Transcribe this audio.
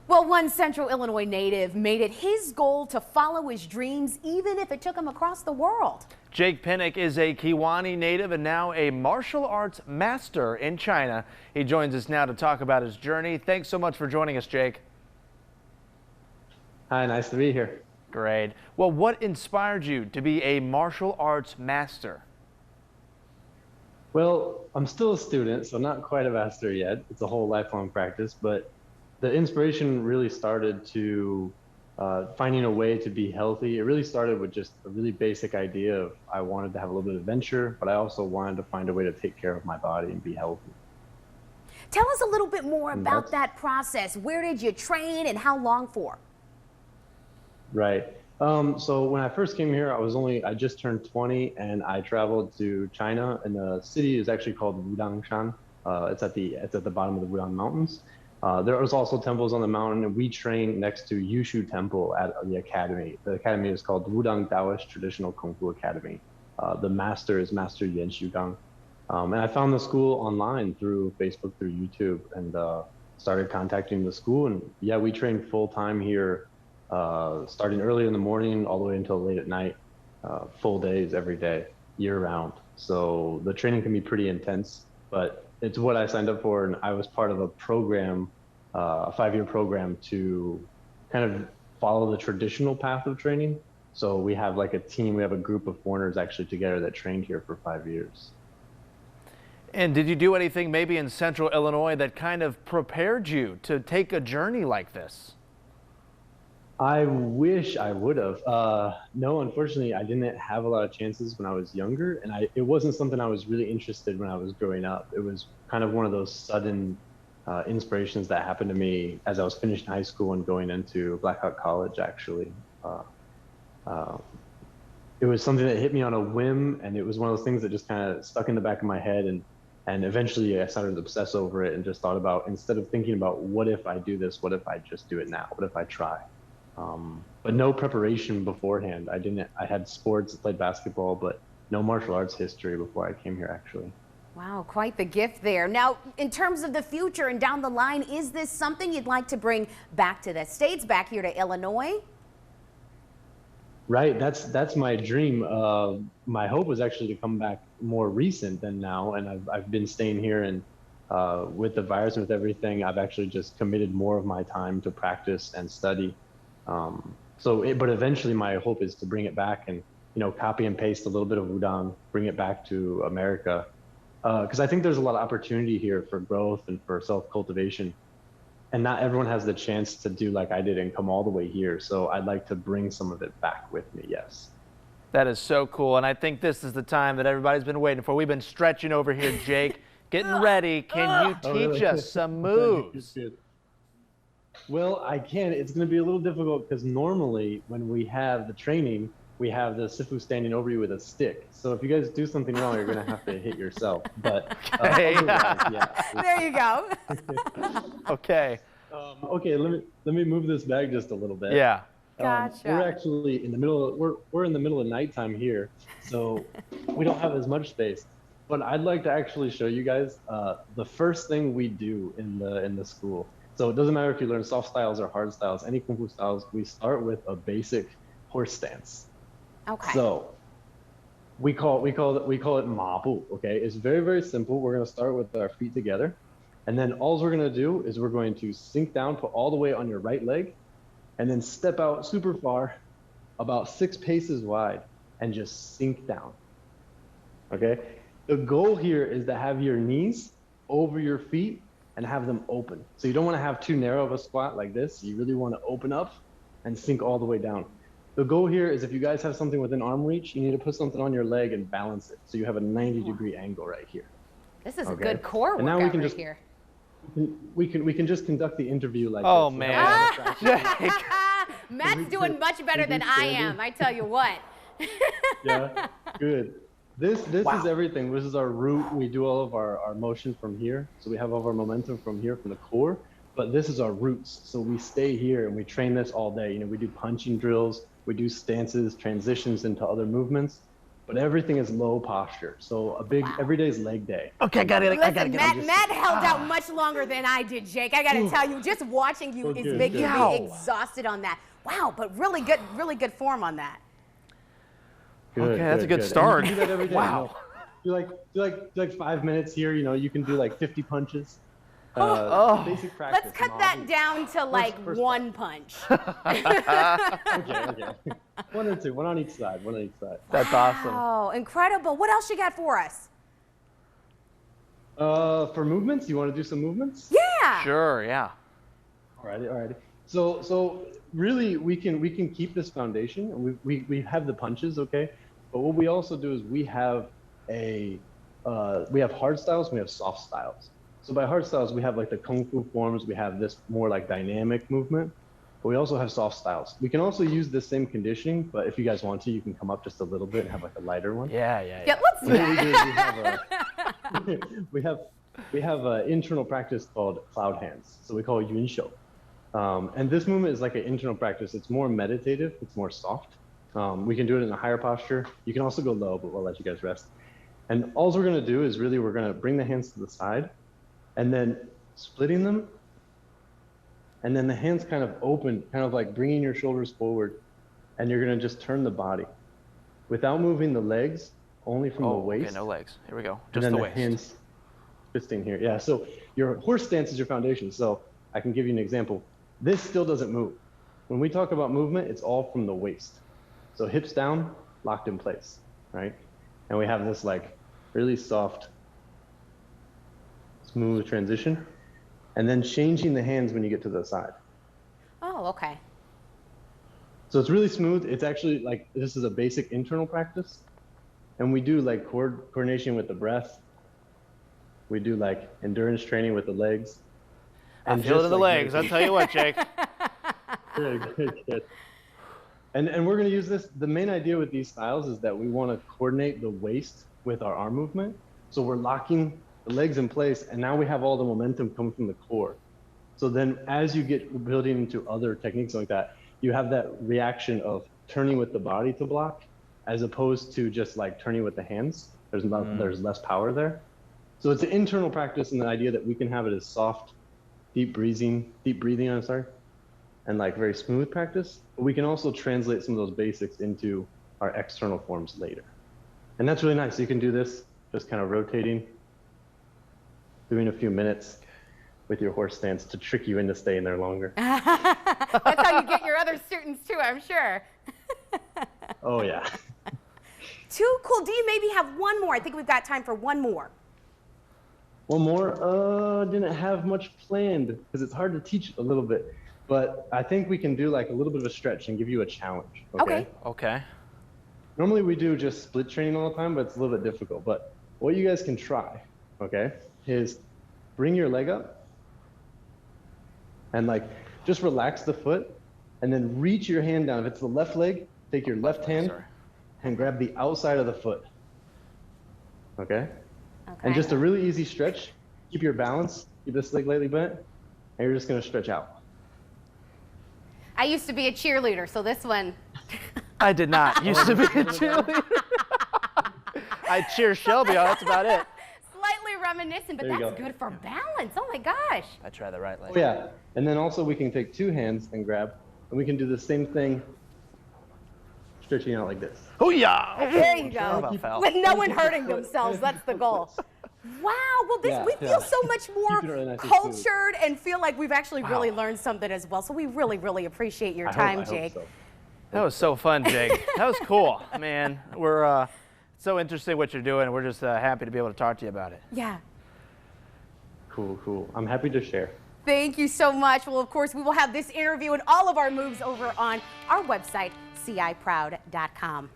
Well, one Central Illinois native made it his goal to follow his dreams, even if it took him across the world. Jake Pinnock is a Kewanee native and now a martial arts master in China. He joins us now to talk about his journey. Thanks so much for joining us, Jake. Hi, nice to be here. Great. Well, what inspired you to be a martial arts master? Well, I'm still a student, so not quite a master yet. It's a whole lifelong practice, but the inspiration really started to finding a way to be healthy. It really started with just a really basic idea of I wanted to have a little bit of adventure, but I also wanted to find a way to take care of my body and be healthy. Tell us a little bit more about that process. Where did you train and how long for? Right. So when I first came here, I just turned 20 and I traveled to China, and the city is actually called Wudangshan. It's at the bottom of the Wudang Mountains. There was also temples on the mountain, and we trained next to Yushu Temple at the academy. The academy is called Wudang Taoist Traditional Kung Fu Academy. The master is Master Yan Shugang. And I found the school online through Facebook, through YouTube, and started contacting the school. And yeah, we train full time here, starting early in the morning all the way until late at night, full days every day, year round. So the training can be pretty intense, but it's what I signed up for, and I was part of a program, a 5-year program to kind of follow the traditional path of training. So we have like a team, we have a group of foreigners actually together that trained here for 5 years. And did you do anything maybe in Central Illinois that kind of prepared you to take a journey like this? I wish I would have. No, unfortunately, I didn't have a lot of chances when I was younger, and it wasn't something I was really interested in when I was growing up. It was kind of one of those sudden inspirations that happened to me as I was finishing high school and going into Blackhawk College, actually. It was something that hit me on a whim, and it was one of those things that just kind of stuck in the back of my head, and eventually I started to obsess over it and just thought about, instead of thinking about what if I do this, what if I just do it now? What if I try? But no preparation beforehand. I had sports, played basketball, but no martial arts history before I came here, actually. Wow, quite the gift there. Now, in terms of the future and down the line, is this something you'd like to bring back to the States, back here to Illinois? Right, that's my dream. My hope was actually to come back more recent than now, and I've been staying here, and with the virus and with everything, I've actually just committed more of my time to practice and study. But eventually my hope is to bring it back and, copy and paste a little bit of Wudang, bring it back to America. Because I think there's a lot of opportunity here for growth and for self-cultivation. And not everyone has the chance to do like I did and come all the way here. So I'd like to bring some of it back with me, yes. That is so cool. And I think this is the time that everybody's been waiting for. We've been stretching over here, Jake, getting ready. Can you teach us some moves? Well, I can. It's going to be a little difficult because normally when we have the training, we have the Sifu standing over you with a stick. So if you guys do something wrong, you're going to have to hit yourself. But yeah. There you go. Okay. Okay, let me move this bag just a little bit. Yeah. Gotcha. We're actually in the middle of, we're in the middle of nighttime here, so we don't have as much space. But I'd like to actually show you guys the first thing we do in the school. So it doesn't matter if you learn soft styles or hard styles, any Kung Fu styles, we start with a basic horse stance. Okay. So we call it Ma Bu, okay? It's very, very simple. We're gonna start with our feet together. And then all we're gonna do is we're going to sink down, put all the weight on your right leg, and then step out super far, about 6 paces wide, and just sink down, okay? The goal here is to have your knees over your feet and have them open. So you don't want to have too narrow of a squat like this. You really want to open up and sink all the way down. The goal here is if you guys have something within arm reach, you need to put something on your leg and balance it. So you have a 90-degree angle right here. This is a good core workout now we can right just, here. We can just conduct the interview like oh, this. Man. Matt's doing much better than I am, I tell you what. Yeah, good. This is everything. This is our root. We do all of our motion from here. So we have all of our momentum from here, from the core. But this is our roots. So we stay here and we train this all day. We do punching drills. We do stances, transitions into other movements. but everything is low posture. So a big, every day is leg day. Okay, I got it. Listen, Matt held out much longer than I did, Jake. I got to tell you, just watching you is making me exhausted on that. Wow, but really good form on that. Good, okay, that's a good start. And you do that every day. Wow. Do like 5 minutes here. You know, you can do like 50 punches. Basic practice. Let's cut that down to like one punch. Okay. One or two, one on each side. That's awesome. Oh, incredible. What else you got for us? For movements, you want to do some movements? Yeah. Sure, yeah. Alrighty. So really, we can keep this foundation, and we have the punches, okay? But what we also do is we have hard styles and we have soft styles. So by hard styles, we have like the Kung Fu forms, we have this more like dynamic movement, but we also have soft styles. We can also use the same conditioning, but if you guys want to, you can come up just a little bit and have like a lighter one. Yeah. Let's do that. We have an internal practice called cloud hands. So we call it Yun Shou. And this movement is like an internal practice. It's more meditative, it's more soft. We can do it in a higher posture. You can also go low, but we'll let you guys rest. And all we're gonna do is we're gonna bring the hands to the side, and then splitting them, and then the hands kind of open, kind of like bringing your shoulders forward, and you're gonna just turn the body without moving the legs, only from the waist. Okay, no legs. Here we go. And Just then the the waist. hands fisting here. Yeah, so your horse stance is your foundation. So I can give you an example. This still doesn't move. When we talk about movement, it's all from the waist. So hips down, locked in place, right? And we have this like really soft, smooth transition, and then changing the hands when you get to the side. Oh, okay. So it's really smooth. It's actually like, this is a basic internal practice. And we do like coordination with the breath. We do like endurance training with the legs. I feel it in the legs. I'll tell you what, Jake. Good. And we're gonna use this. The main idea with these styles is that we wanna coordinate the waist with our arm movement. So we're locking the legs in place, and now we have all the momentum coming from the core. So then as you get building into other techniques like that, you have that reaction of turning with the body to block, as opposed to just like turning with the hands. There's less power there. So it's an internal practice, and the idea that we can have it as soft, deep breathing, and like very smooth practice. But we can also translate some of those basics into our external forms later. And that's really nice. So you can do this just kind of rotating, doing a few minutes with your horse stance to trick you into staying there longer. That's how you get your other students too, I'm sure. Oh yeah. Too cool. Do you maybe have one more? I think we've got time for one more. One more. Didn't have much planned because it's hard to teach a little bit. But I think we can do like a little bit of a stretch and give you a challenge. Okay. Normally we do just split training all the time, but it's a little bit difficult. But what you guys can try, okay, is bring your leg up and like just relax the foot, and then reach your hand down. If it's the left leg, take your left hand and grab the outside of the foot. Okay? And just a really easy stretch. Keep your balance. Keep this leg lightly bent, and you're just gonna stretch out. I used to be a cheerleader, so this one. I did not used to be a cheerleader. I cheer Shelby on, that's about it. Slightly reminiscent, but that's good for balance. Oh my gosh. I try the right leg. Oh yeah, and then also we can take two hands and grab, and we can do the same thing, stretching out like this. Oh yeah. There you go. With no one hurting themselves, that's the goal. Wow, well we feel so much more cultured and feel like we've actually really learned something as well. So we really appreciate your time, Jake. So. That was so fun, Jake. That was cool, man. We're so interested in what you're doing. We're just happy to be able to talk to you about it. Yeah. Cool. I'm happy to share. Thank you so much. Well, of course, we will have this interview and all of our moves over on our website, ciproud.com.